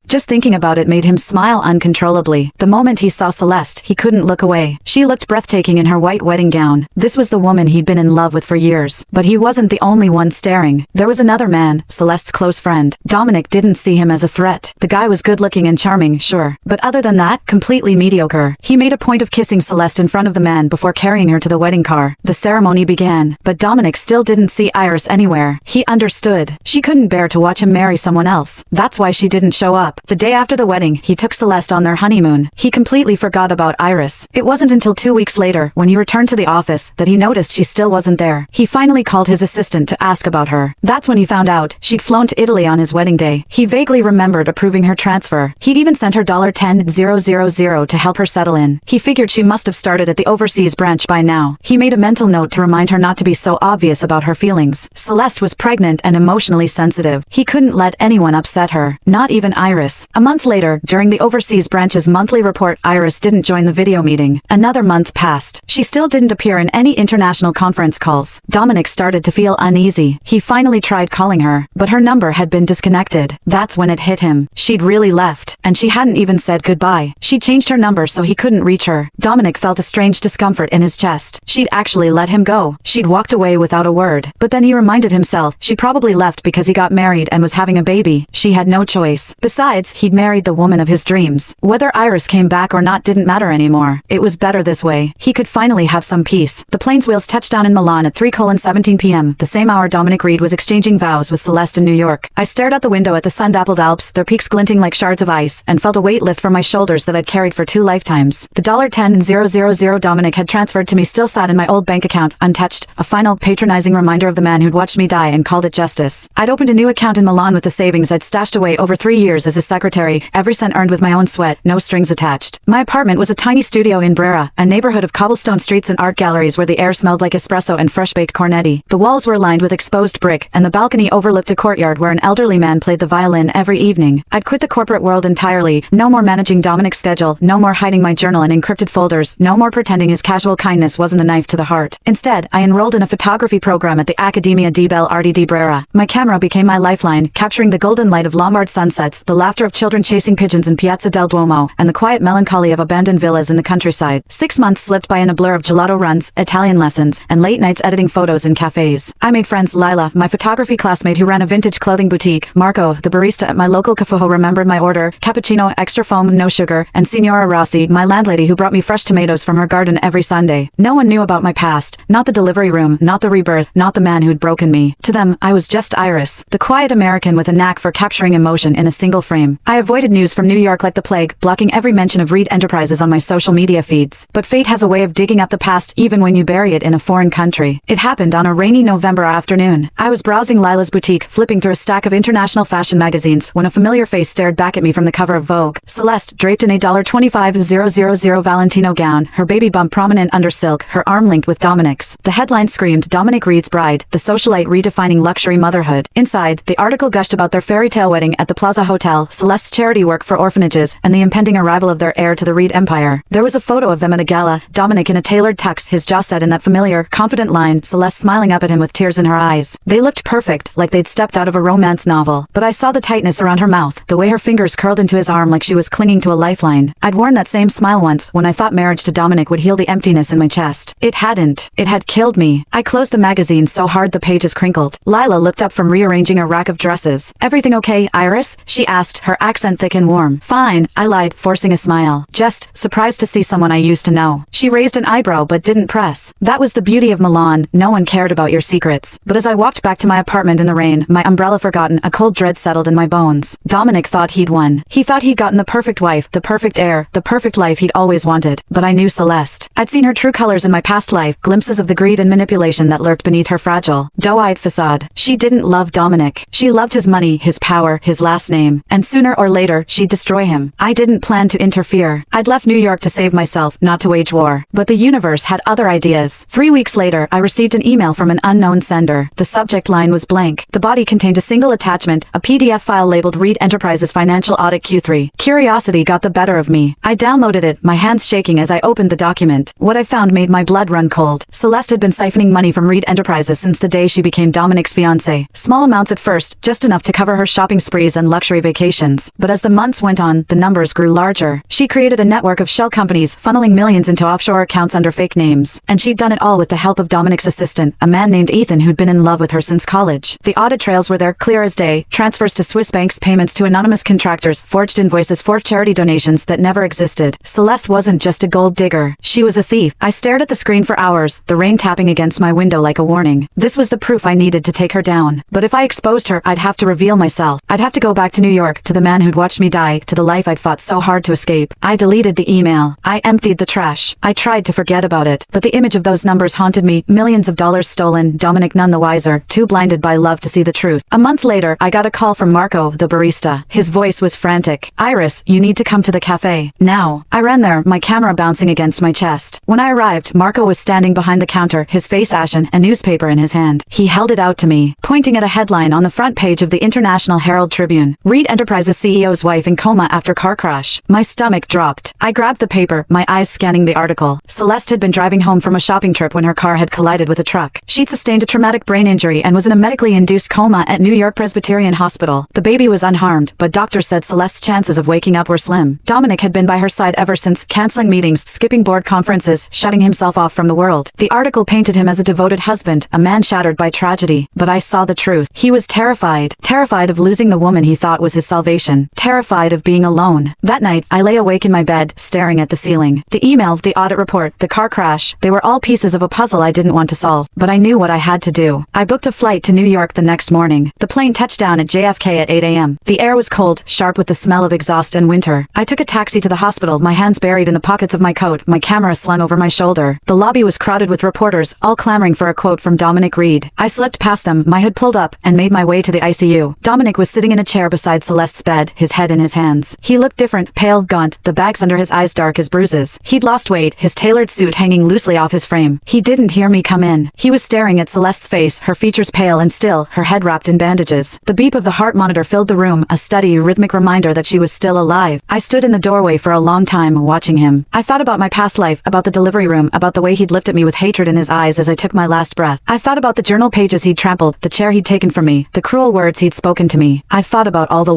Just thinking about it made him smile uncontrollably. The moment he saw Celeste, he couldn't look away. She looked breathtaking in her white wedding gown. This was the woman he'd been in love with for years. But he wasn't the only one staring. There was another man, Celeste's close friend. Dominic didn't see him as a threat. The guy was good-looking and charming, sure. But other than that, completely mediocre. He made a point of kissing Celeste in front of the man before carrying her to the wedding car. The ceremony began, but Dominic still didn't see Iris anywhere. He understood. She couldn't bear to watch him marry someone else. That's why she didn't show up. The day after the wedding, he took Celeste on their honeymoon. He completely forgot about Iris. It wasn't until 2 weeks later, when he returned to the office, that he noticed she still wasn't there. He finally called his assistant to ask about her. That's when he found out she'd flown to Italy on his wedding day. He vaguely remembered approving her transfer. He'd even sent her $10,000 to help her settle in. He figured she must have started at the overseas branch by now. He made a mental note to remind her not to be so obvious about her feelings. Celeste was pregnant and emotionally sensitive. He couldn't let anyone upset her, not even Iris. A month later, during the overseas branch's monthly report, Iris didn't join the video meeting. Another month passed. She still didn't appear in any international conference calls. Dominic started to feel uneasy. He finally tried calling her, but her number had been disconnected. That's when it hit him. She'd really left, and she hadn't even said goodbye. She changed her number so he couldn't reach her. Dominic felt a strange discomfort in his chest. She'd actually let him go. She'd walked away without a word. But then he reminded himself she probably left because he got married and was having a baby. She had no choice. Besides, he'd married the woman of his dreams. Whether Iris came back or not didn't matter anymore. It was better this way. He could finally have some peace. The plane's wheels touched down in Milan at 3:17 p.m., the same hour Dominic Reed was exchanging vows with Celeste in New York. I stared out the window at the sun-dappled Alps, their peaks glinting like shards of ice, and felt a weight lift from my shoulders that I'd carried for 2 lifetimes. The $10,000 Dominic had transferred to me still sat in my old bank account, untouched, a final patronizing reminder of the man who'd watched me die and called it justice. I'd opened a new account in Milan with the savings I'd stashed away over 3 years as his secretary, every cent earned with my own sweat, no strings attached. My apartment was a tiny studio in Brera, a neighborhood of cobblestone streets and art galleries where the air smelled like espresso and fresh-baked cornetti. The walls were lined with exposed brick, and the balcony overlooked a courtyard where an elderly man played the violin every evening. I'd quit the corporate world entirely. No more managing Dominic's schedule, no more hiding my journal in encrypted folders, no more pretending his casual kindness wasn't a knife to the heart. Instead, I enrolled in a photography program at the Accademia di Belle Arti di Brera. My camera became my lifeline, capturing the golden light of Lombard sunsets, the laughter of children chasing pigeons in Piazza del Duomo, and the quiet melancholy of abandoned villas in the countryside. 6 months slipped by in a blur of gelato runs, Italian lessons, and late nights editing photos in cafes. I made friends. Lila, my photography classmate who ran a vintage clothing boutique, Marco, the barista at my local cafe who remembered my order, cappuccino, extra foam, no sugar, and Signora Rossi, my landlady who brought me fresh tomatoes from her garden every Sunday. No one knew about my past, not the delivery room, not the rebirth, not the man who'd broken me. To them, I was just Iris, the quiet American with a knack for capturing emotion in a single frame. I avoided news from New York like the plague, blocking every mention of Reed Enterprises on my social media feeds. But fate has a way of digging up the past even when you bury it in a foreign country. It happened on a rainy November afternoon. I was browsing Lila's boutique, flipping through a stack of international fashion magazines, when a familiar face stared back at me from the cover of Vogue. Celeste, draped in a $25,000 Valentino gown, her baby bump prominent under silk, her arm linked with Dominic's. The headline screamed, Dominic Reed's bride, the socialite redefining luxury motherhood. Inside, the article gushed about their fairy tale wedding at the Plaza Hotel, Celeste's charity work for orphanages, and the impending arrival of their heir to the Reed empire. There was a photo of them at a gala, Dominic in a tailored tux, his jaw set in that familiar, confident line, Celeste smiling up at him with tears in her eyes. They looked perfect, like they'd stepped out of a romance novel. But I saw the tightness around her mouth, the way her fingers curled into his arm like she was clinging to a lifeline. I'd worn that same smile once, when I thought marriage to Dominic would heal the emptiness in my chest. It hadn't. It had killed me. I closed the magazine so hard the pages crinkled. Lila looked up from rearranging a rack of dresses. Everything okay, Iris? She asked, her accent thick and warm. Fine, I lied, forcing a smile. Just surprised to see someone I used to know. She raised an eyebrow but didn't press. That was the beauty of Milan, no one cared about your secrets. But as I walked back to my apartment in the rain, my umbrella forgotten, a cold dread settled in my bones. Dominic thought he'd won. He thought he'd gotten the perfect wife, the perfect heir, the perfect life he'd always wanted. But I knew Celeste. I'd seen her true colors in my past life, glimpses of the greed and manipulation that lurked beneath her fragile, doe-eyed facade. She didn't love Dominic. She loved his money, his power, his last name. And sooner or later, she'd destroy him. I didn't plan to interfere. I'd left New York to save myself, not to wage war. But the universe had other ideas. 3 weeks later, I received an email from an unknown sender. The subject line was blank. The body contained a single attachment, a PDF file labeled Reed Enterprises Financial Audit Q3. Curiosity got the better of me. I downloaded it, my hands shaking as I opened the document. What I found made my blood run cold. Celeste had been siphoning money from Reed Enterprises since the day she became Dominic's fiancé. Small amounts at first, just enough to cover her shopping sprees and luxury vacations. donations. But as the months went on, the numbers grew larger. She created a network of shell companies, funneling millions into offshore accounts under fake names. And she'd done it all with the help of Dominic's assistant, a man named Ethan who'd been in love with her since college. The audit trails were there, clear as day: transfers to Swiss banks, payments to anonymous contractors, forged invoices for charity donations that never existed. Celeste wasn't just a gold digger. She was a thief. I stared at the screen for hours, the rain tapping against my window like a warning. This was the proof I needed to take her down. But if I exposed her, I'd have to reveal myself. I'd have to go back to New York, to the man who'd watched me die, to the life I'd fought so hard to escape. I deleted the email. I emptied the trash. I tried to forget about it, but the image of those numbers haunted me. Millions of dollars stolen, Dominic none the wiser, too blinded by love to see the truth. A month later, I got a call from Marco, the barista. His voice was frantic. "Iris, you need to come to the cafe. Now." I ran there, my camera bouncing against my chest. When I arrived, Marco was standing behind the counter, his face ashen, a newspaper in his hand. He held it out to me, pointing at a headline on the front page of the International Herald Tribune: Reed Enterprises CEO's wife in coma after car crash. My stomach dropped. I grabbed the paper, my eyes scanning the article. Celeste had been driving home from a shopping trip when her car had collided with a truck. She'd sustained a traumatic brain injury and was in a medically induced coma at New York Presbyterian Hospital. The baby was unharmed, but doctors said Celeste's chances of waking up were slim. Dominic had been by her side ever since, canceling meetings, skipping board conferences, shutting himself off from the world. The article painted him as a devoted husband, a man shattered by tragedy. But I saw the truth. He was terrified. Terrified of losing the woman he thought was his salvation. Terrified of being alone. That night, I lay awake in my bed, staring at the ceiling. The email, the audit report, the car crash, they were all pieces of a puzzle I didn't want to solve. But I knew what I had to do. I booked a flight to New York the next morning. The plane touched down at JFK at 8 a.m. The air was cold, sharp with the smell of exhaust and winter. I took a taxi to the hospital, my hands buried in the pockets of my coat, my camera slung over my shoulder. The lobby was crowded with reporters, all clamoring for a quote from Dominic Reed. I slipped past them, my hood pulled up, and made my way to the ICU. Dominic was sitting in a chair beside Celeste's bed, his head in his hands. He looked different, pale, gaunt, the bags under his eyes dark as bruises. He'd lost weight, his tailored suit hanging loosely off his frame. He didn't hear me come in. He was staring at Celeste's face, her features pale and still, her head wrapped in bandages. The beep of the heart monitor filled the room, a steady, rhythmic reminder that she was still alive. I stood in the doorway for a long time, watching him. I thought about my past life, about the delivery room, about the way he'd looked at me with hatred in his eyes as I took my last breath. I thought about the journal pages he'd trampled, the chair he'd taken from me, the cruel words he'd spoken to me. I thought about all the